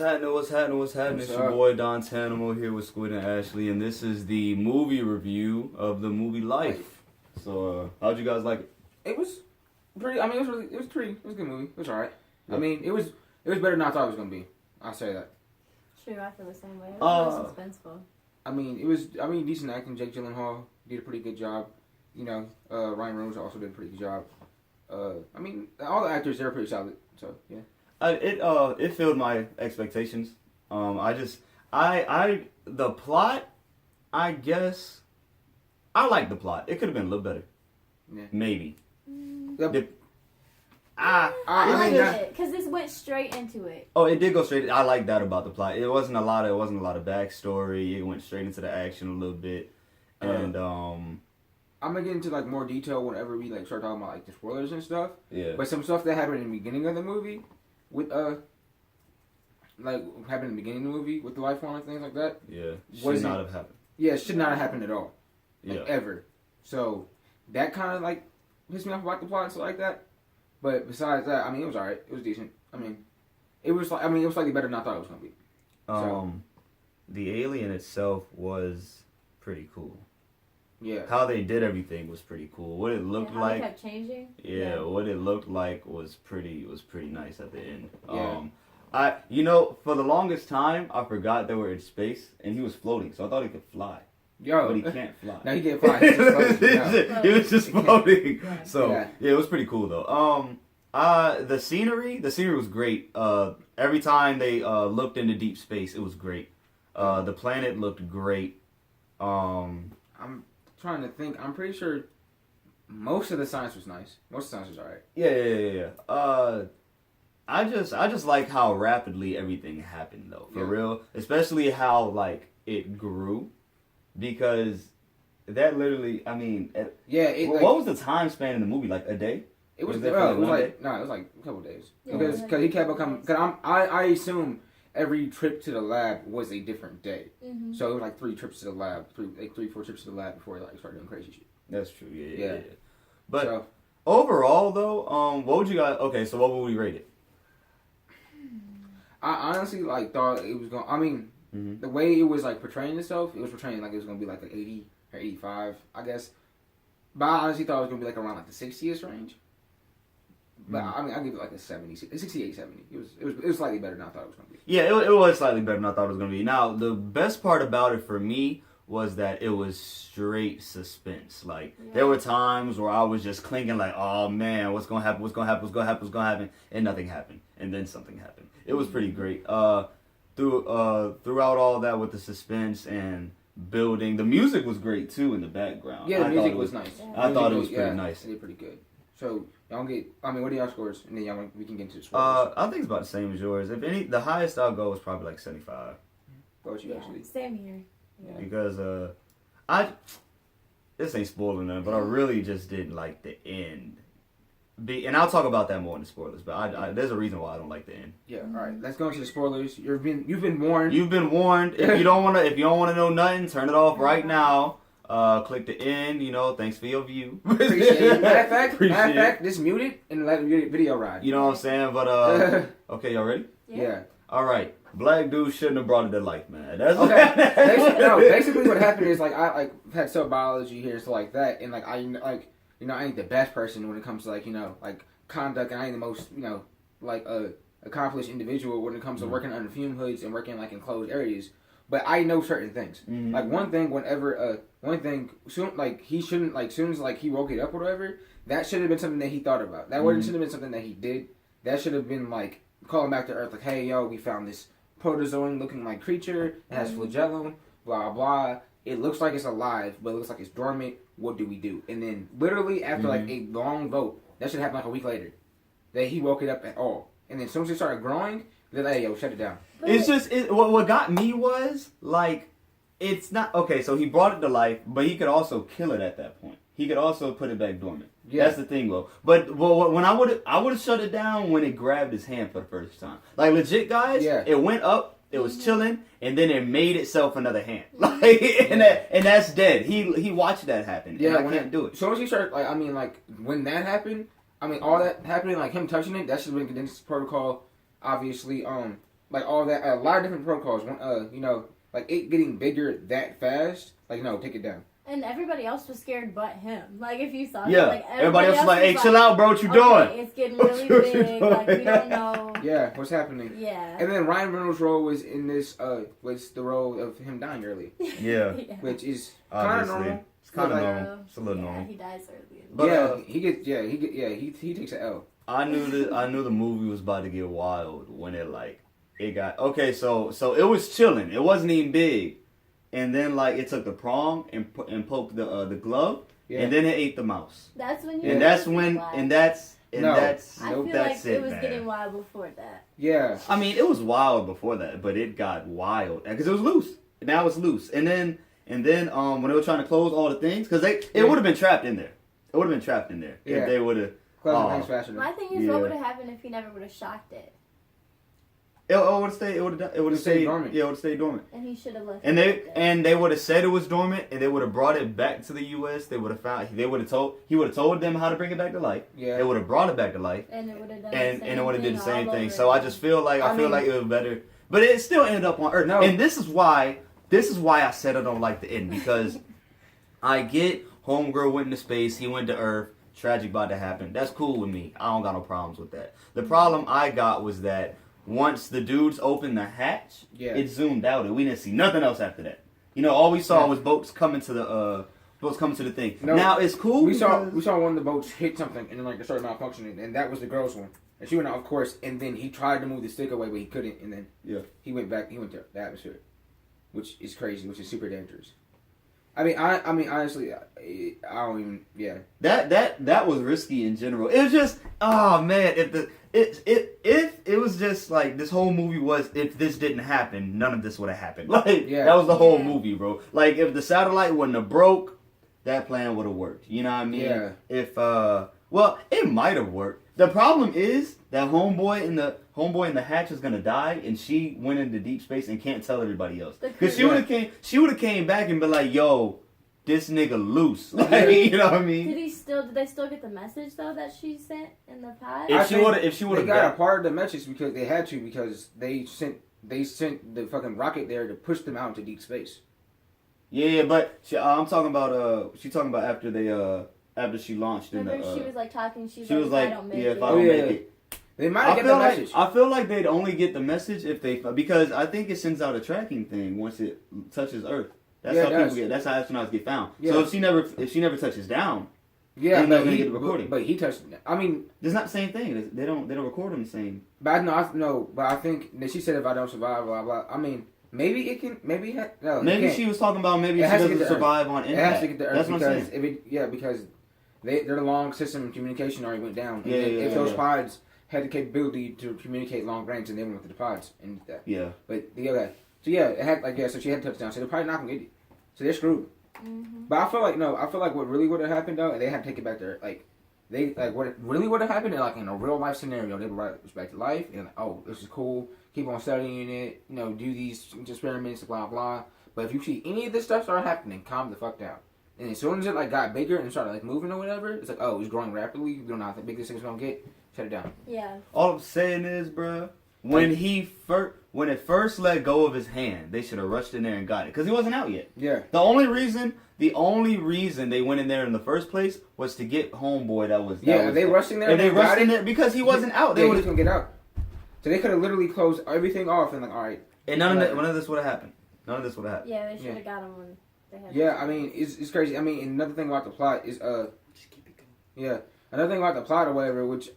happening? What's happening? It's your boy Don Tanimal here with Squid and Ashley, and this is the movie review of the movie Life. So, how'd you guys like it? It was pretty. I mean, it was a good movie. It was alright. Yep. I mean, it was better than I thought it was gonna be. I'll say that. True, I feel the same way. It was suspenseful. I mean, it was decent acting. Jake Gyllenhaal did a pretty good job. You know, Ryan Reynolds also did a pretty good job. I mean, all the actors, they were pretty solid. So yeah. It filled my expectations. The plot, I guess, I liked the plot. It could have been a little better. Yeah. Maybe. I liked it because this went straight into it. Oh, it did go straight. I like that about the plot. It wasn't a lot of backstory. It went straight into the action a little bit, and I'm gonna get into like more detail whenever we like start talking about like the spoilers and stuff. Yeah. But some stuff that happened in the beginning of the movie, with like happened in the beginning of the movie with the life form and things like that. Yeah. Should not have happened. Yeah, it should not have happened at all. Like yeah. Ever. So that kind of like pissed me off about the plot and stuff like that. But besides that, I mean, it was alright. It was decent. I mean, it was slightly better than I thought it was gonna be. The alien itself was pretty cool. Yeah. How they did everything was pretty cool. What it looked like. They kept changing. Yeah, what it looked like was pretty nice at the end. Yeah. For the longest time, I forgot they were in space and he was floating, so I thought he could fly. Yo. But he can't fly. No, he can't fly. He's just floating. He was just floating. Right. So yeah, it was pretty cool though. The scenery was great. Every time they looked into deep space, it was great. The planet looked great. I'm trying to think. I'm pretty sure most of the science was nice. Most of the science was alright. Yeah. I just like how rapidly everything happened though. For real, especially how like it grew, because that literally. I mean, what was the time span in the movie? Like a day? It was like a couple of days. Yeah, because he kept on coming. Because I assume every trip to the lab was a different day. Mm-hmm. So it was like 3 trips to the lab, 4 trips to the lab before he like started doing crazy shit. That's true. Yeah. But so, overall though, what would you guys? Okay, so what would we rate it? I honestly like thought it was going. I mean, the way it was like portraying itself, it was portraying like it was gonna be like an 80 or 85, I guess. But I honestly thought it was gonna be like around like the 60ish range. But I mean, I'll give it like a 68, 70. It was slightly better than I thought it was gonna be. Yeah, it was slightly better than I thought it was gonna be. Now, the best part about it for me was that it was straight suspense. Like there were times where I was just clinking, like, "Oh man, what's gonna happen?" And nothing happened, and then something happened. It was pretty great. Throughout all that with the suspense and building, the music was great too in the background. Yeah, the music was nice. Yeah. I thought it was pretty nice. It did pretty good. So y'all what are y'all scores? And then we can get into the scores. I think it's about the same as yours. If any, the highest I'll go is probably like 75. What about you actually? Same here. Yeah. Because this ain't spoiling nothing, but I really just didn't like the end. And I'll talk about that more in the spoilers. But there's a reason why I don't like the end. Yeah. All right. Let's go into the spoilers. You've been warned. You've been warned. If you don't wanna know nothing, turn it off right now. Click the end. Thanks for your view. Appreciate it. Matter of fact, just mute it and let the video ride. You know what I'm saying? But okay, y'all ready? Yeah. All right. Black dude shouldn't have brought it to life, man. That's okay. Basically what happened is like I like had cell biology here, so like that, and like I ain't the best person when it comes to like conduct, and I ain't the most accomplished individual when it comes to working under fume hoods and working like in closed areas. But I know certain things. Mm-hmm. Like one thing soon like he shouldn't like soon as like he woke it up or whatever, that should have been something that he thought about. That should have been something that he did. That should have been like calling back to Earth, like, hey yo, we found this protozoan looking like creature. It has flagellum, blah blah. It looks like it's alive, but it looks like it's dormant. What do we do? And then literally after like a long vote, that should happen like a week later, that he woke it up at all. And then as soon as it started growing, they're like, hey yo, shut it down. It's just what got me was like, it's not okay. So he brought it to life, but he could also kill it at that point. He could also put it back dormant. Yeah. That's the thing, though. But when I would have shut it down when it grabbed his hand for the first time. Like legit, guys. Yeah. It went up. It was chilling, and then it made itself another hand. Like, and that's dead. He watched that happen. Yeah, and I can't do it. So once he started, when that happened, all that happening, like him touching it, that should have been condensed protocol. Obviously, like all that, a lot of different protocols. You know, like it getting bigger that fast. Like, no, take it down. And everybody else was scared but him. Like, if you saw Yeah. that, like, Everybody else was like, hey, chill out, bro. What you okay, doing? It's getting really big. Like, we don't know. Yeah, what's happening? Yeah. And then Ryan Reynolds' role was in this, was the role of him dying early. Yeah. Which is kind of normal. It's kind of Like, normal. It's a little normal. He dies early. But, he takes an L. I knew the movie was about to get wild when it got okay. So it was chilling. It wasn't even big, and then it took the prong and poked the glove, and then it ate the mouse. That's when and that's when that's I feel that's like it was man. getting wild before that. Yeah. I mean, it was wild before that, but it got wild because it was loose. Now it's loose, and then when they were trying to close all the things, because it would have been trapped in there. It would have been trapped in there if they would have. Things faster. My thing is, what would have happened if he never would have shocked it? It would have stayed. It would have stayed dormant. Yeah, it would have stayed dormant. And he should have left. And they would have said it was dormant, and they would have brought it back to the U.S. He would have told them how to bring it back to life. Yeah. They would have brought it back to life. And it would have done. And it would have did the same thing. Over So I just feel like I feel like it was better, but it still ended up on Earth. No. And this is why I said I don't like the end, because I get homegirl went into space, he went to Earth. Tragic about to happen. That's cool with me. I don't got no problems with that. The problem I got was that once the dudes opened the hatch, it zoomed out and we didn't see nothing else after that. You know, all we saw was boats coming to the thing. No, now it's cool. We saw one of the boats hit something and then it started malfunctioning, and that was the girl's one. And she went out, of course, and then he tried to move the stick away, but he couldn't, and then he went back. He went to the atmosphere, which is crazy, which is super dangerous. I mean, honestly, I don't even. Yeah. That was risky in general. It was just, oh man, if it was just like this whole movie was, if this didn't happen, none of this would have happened. That was the whole movie, bro. Like if the satellite wouldn't have broke, that plan would have worked. You know what I mean? Yeah. If well, it might have worked. The problem is that homeboy in the hatch is gonna die, and she went into deep space and can't tell everybody else. Because she would have came back and been like, "Yo, this nigga loose." Like, you know what I mean? Did they still get the message though that she sent in the pod? If she would have got a part of the message because they had to, because they sent the fucking rocket there to push them out into deep space. Yeah, but I'm talking about she talking about after they after she launched. Remember, she was like talking. She was like, "I don't make yeah, it." if I don't make it. They might get the message. I feel like they'd only get the message if they, because I think it sends out a tracking thing once it touches Earth. That's how people get. That's how astronauts get found. Yeah. So if she never touches down, they're not gonna get the recording. But he touched. I mean, it's not the same thing. They don't record them the same. But I think that she said if I don't survive, blah blah. I mean, maybe it can. Maybe maybe she was talking about maybe she doesn't survive on impact. It has to get to Earth. That's what I'm saying. Because their long system of communication already went down. If those pods had the capability to communicate long range, and they went with the pods and that. Yeah. But okay. So yeah, it had so she had touchdown. So they're probably not gonna get it. So they're screwed. Mm-hmm. But I feel like what really would have happened though, they had to take it back there. What really would have happened in a real life scenario, they would brought it back to life and this is cool. Keep on studying it. Do these experiments, blah blah. But if you see any of this stuff start happening, calm the fuck down. And as soon as it got bigger and started moving or whatever, it's it's growing rapidly. You don't know how big this thing's gonna get. Shut it down. Yeah. All I'm saying is, bruh, when it first let go of his hand, they should have rushed in there and got it, because he wasn't out yet. Yeah. The only reason they went in there in the first place was to get homeboy. They rushed in there. And they rushed in there because he wasn't out. They was gonna get out. So they could have literally closed everything off and all right. And none of this would have happened. Yeah, they should have got him when they had. Yeah, I mean it's crazy. I mean, another thing about the plot is just keep it going. Yeah. Another thing about the plot or whatever, which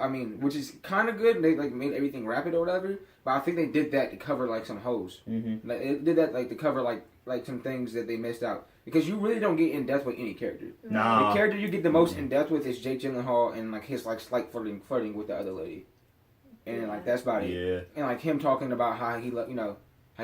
is kind of good. They made everything rapid or whatever, but I think they did that to cover some holes. Mm-hmm. It did that to cover some things that they missed out, because you really don't get in depth with any character. Nah. The character you get the most in depth with is Jake Gyllenhaal and his slight flirting with the other lady, and that's about it. Yeah. And him talking about how he how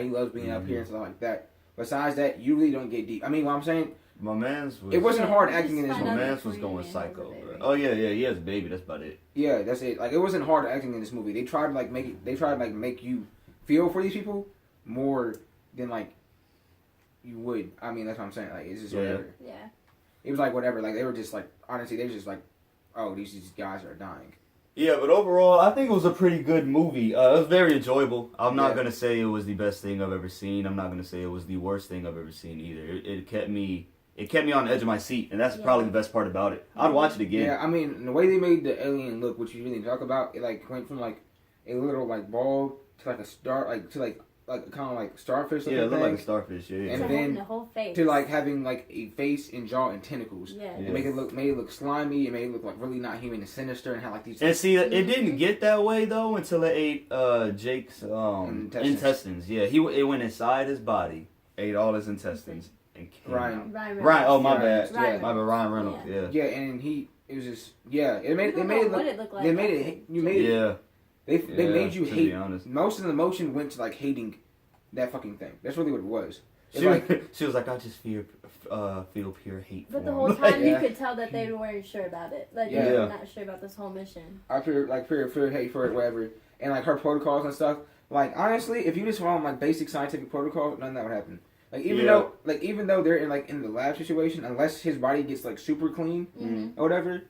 he loves being up here and stuff like that. Besides that, you really don't get deep. I mean, what I'm saying. My man's was. It wasn't hard acting in this movie. My man's was going psycho, bro. Oh yeah, he has a baby. That's about it. Yeah, that's it. It wasn't hard acting in this movie. They tried to make you feel for these people more than you would. I mean, that's what I'm saying. It's just whatever. Yeah. It was whatever. They were just honestly, they were just oh, these guys are dying. Yeah, but overall, I think it was a pretty good movie. It was very enjoyable. I'm not gonna say it was the best thing I've ever seen. I'm not gonna say it was the worst thing I've ever seen either. It kept me on the edge of my seat, and that's probably the best part about it. I'd watch it again. Yeah, I mean, the way they made the alien look, which you really talk about, it like went from like a little like ball to like a star, like to like kind of like starfish. Yeah, it looked like a starfish. Yeah, and to then the whole face. to like having like a face and jaw and tentacles. Yeah. It made it look slimy. It made it look like really not human and sinister, and had like these. And see, it didn't get that way though until it ate Jake's intestines. Yeah, it went inside his body, ate all his intestines, and came Ryan. Ryan. Oh my bad. Yeah. My bad. Ryan Reynolds. Yeah. Yeah, and it was just it made it look like. they made it you made it. Yeah. They made you to hate. be honest. Most of the emotion went to like hating that fucking thing. That's really what it was. She was like, I just feel pure hate. But for the him. whole time you could tell that they weren't sure about it. Like they were not sure about this whole mission. I pure hate for it, whatever. And like her protocols and stuff. Like honestly, if you just follow like basic scientific protocol, none of that would happen. Like even though they're in the lab situation, unless his body gets like super clean or whatever,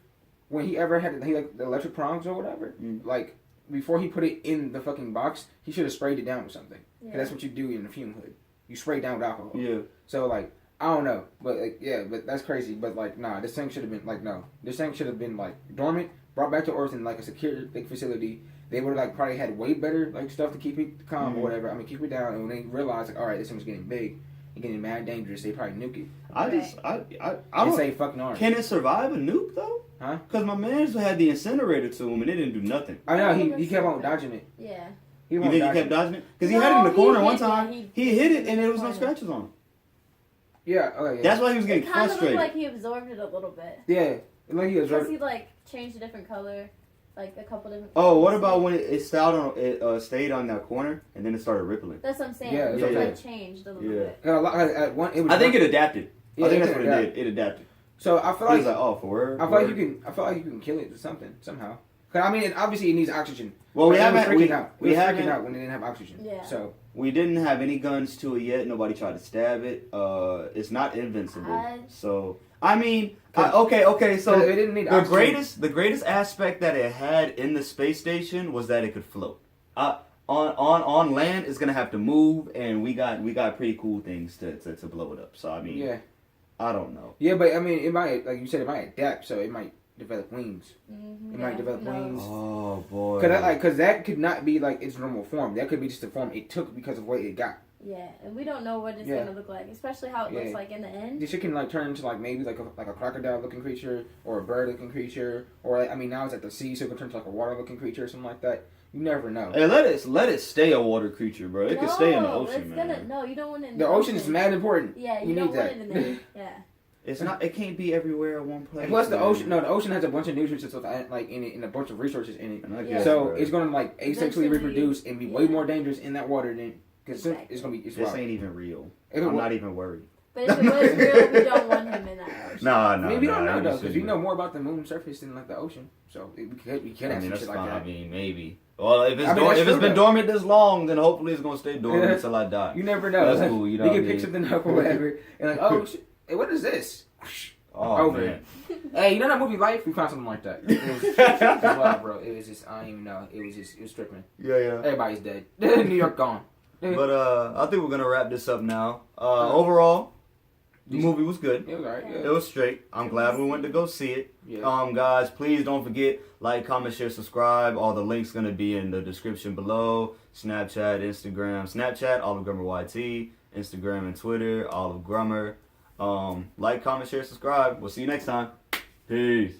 when he ever had the electric prongs or whatever, like before he put it in the fucking box, he should have sprayed it down with something. Yeah. That's what you do in the fume hood. You spray down with alcohol. Yeah. So like I don't know, but like but that's crazy. But like nah, this thing should have been like this thing should have been like dormant, brought back to Earth in like a secure facility. They would have like probably had way better like stuff to keep it calm or whatever. I mean keep it down. And when they realized like all right, this thing's getting big. Getting mad dangerous, they probably nuke it. I don't say fucking orange. Can it survive a nuke though? Huh? Because my man's had the incinerator to him and it didn't do nothing. I know he kept on dodging it. Yeah. You think he kept dodging it? Because he had it in the corner one time. He hit it and there was no scratches on him. Yeah. Okay. Yeah. That's why he was getting frustrated. It kind of looked like he absorbed it a little bit. Yeah. Like he absorbed. Because he like changed a different color. Like a couple different. Oh, what about when it stayed on that corner and then it started rippling? That's what I'm saying. Yeah, it like changed a little bit. I think it adapted. Yeah, I think that's what it did. It adapted. So I feel like for word. I feel like you can kill it with something somehow. Cause I mean, obviously it needs oxygen. Well, we haven't. freaking out when it didn't have oxygen. Yeah. So we didn't have any guns to it yet. Nobody tried to stab it. It's not invincible. So I mean, okay. So it didn't need oxygen. The greatest aspect that it had in the space station was that it could float. On land, it's gonna have to move, and we got pretty cool things to blow it up. So I mean, I don't know. Yeah, but I mean, it might, like you said, it might adapt. So it might develop wings. It might develop wings. Oh boy. Cause that could not be like its normal form. That could be just the form it took because of what it got. Yeah, and we don't know what it's gonna look like, especially how it looks like in the end. This shit can like turn into like maybe like a crocodile looking creature or a bird looking creature, or like, I mean now it's at the sea, so it can turn into like a water looking creature or something like that. You never know. Hey, let it stay a water creature, bro. It can stay in the ocean, man. No, you don't want it in the ocean. The ocean is mad important. Yeah, you don't need want that. it in there. Yeah. It's not. It can't be everywhere at one place. And plus, the ocean has a bunch of nutrients and stuff like in it, and a bunch of resources in it. Yeah. So it's gonna like asexually reproduce and be way more dangerous in that water than because it's gonna be. This ain't even real. I'm not even worried. But if it was real, we don't want him in that ocean. No. Maybe we don't know though, because we know more about the moon's surface than like the ocean. So we could have some shit like that. I mean, maybe. Well, if it's been dormant this long, then hopefully it's gonna stay dormant until I die. You never know. That's cool. You know, you can pick something up or whatever, and like, oh, shit, hey, what is this? Oh over man. Hey, you know that movie Life? We found something like that. It was wild, bro. It was just I don't even know. It was tripping. Yeah. Everybody's dead. New York gone. But I think we're gonna wrap this up now. Overall, the movie was good. It was alright. Yeah. It was straight. I'm glad we went to go see it. Yeah. Guys, please don't forget, like, comment, share, subscribe. All the links gonna be in the description below. Snapchat, Instagram. Snapchat, OliveGrummer YT. Instagram and Twitter, OliveGrummer. Like, comment, share, subscribe. We'll see you next time. Peace.